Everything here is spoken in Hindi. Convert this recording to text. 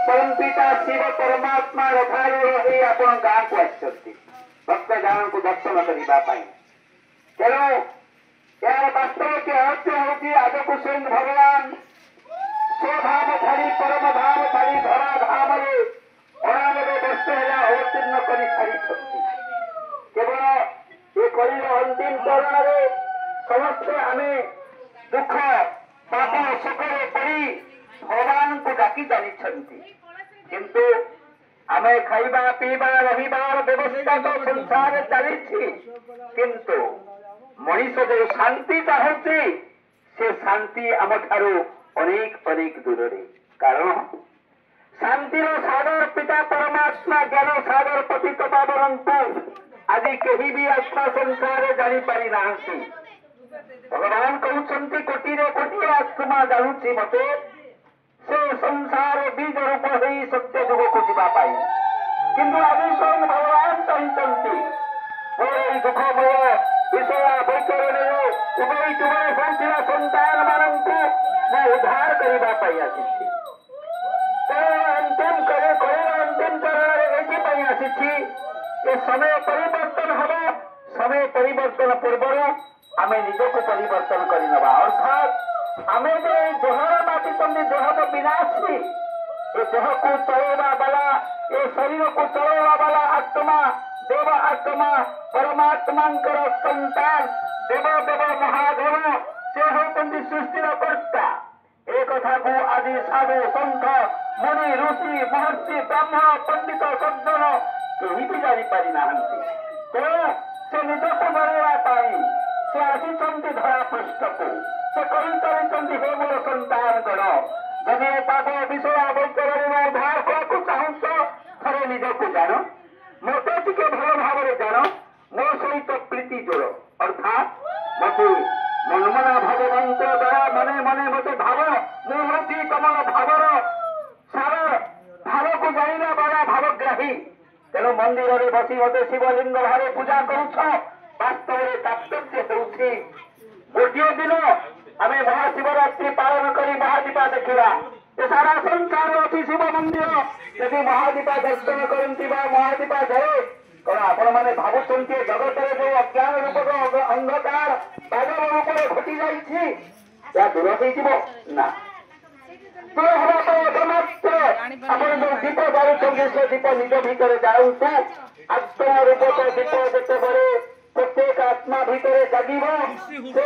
परमपिता शिव परमात्मा रथारूढ़ होई आपण गाँ को आछंती भक्त जन को दर्शन करने तेणु यार वास्तव के अर्थ होगी आगक स्वयं भगवान स्वधाम छाड़ी परम धाम छाड़ी धरा धाम अनानबे वर्ष है अवतीर्ण कर सारी केवल ये कलिर अंतिम चरण में समस्ते आम दुख पाप सुखरे पड़ी भगवान को डाकी चली किंतु आमे खाइबा पीबा रहिबार व्यवस्था तो संसार चली किंतु मनीष जो शांति चाहूँ से शांति आम ठारू अनेक अनेक दूर कारण शांतिर सागर पिता परमात्मा ज्ञान सागर पतित पावन आज कहीं भी आत्मा संसार जानी पारि ना भगवान कहते कोटि कोटि आत्मा जानूची मते से संसार बीज रूप हो सत्य जुग को जावाई किंतु आज स्वयं भगवान चाहते दुखमय विषय वैतरणी उभय चुभय होता संतान मानक मैं उद्धार करने आसी अंतिम अंतिम चरण ये आसी समय परिवर्तन हम समय परिवर्तन पूर्व आम निजक परिवर्तन करनवा अर्थात आम जो देहर माटिचंदी देह तो विनाशी ये देह को चलवा वाला ये शरीर को चलवा वाला आत्मा देव आत्मा परमात्मा संतान देव देव महादेव से होती सृष्टिर कर्ता एक कथा को आदि साधु संत मुनि ऋषि महर्षि ब्राह्मण पंडित सज्जन कहीं भी जानी पारि ना तेणु से निजक जनवाई से आसी धरा पृष्ठ को से कही चली हे मोर संतान गण जदि पाप विषय वैतरणी उद्धार को चाहूँ थे निजक जान मत टे भल भाव जान मो सहित प्रीति जोड़ अर्थात मत मनमना भगवंत द्वारा मने मने मत भाव मुहूर्ति तमर भावर सार भाव को जाना बड़ा भावग्राही तेणु मंदिर में बसी मत शिवलिंग भाव पूजा करुछ वास्तव में तात्पर्य होउछि गोटे दिन आम महाशिवरात्रि पालन कर महादीपा देखा सारा संसार अच्छी शिव मंदिर यदि महादीपा दर्शन करती महादीपा जले कौन आपण मैंने भावुं जगत जो अज्ञान रूप अंधकार बादल रूप घटी जा दूर हो ना दूर हवा आप जो दीप जाऊँ से दीप निज भितर जाऊँ आत्मा रूप तो दीप जिते प्रत्येक आत्मा भितर जगिब से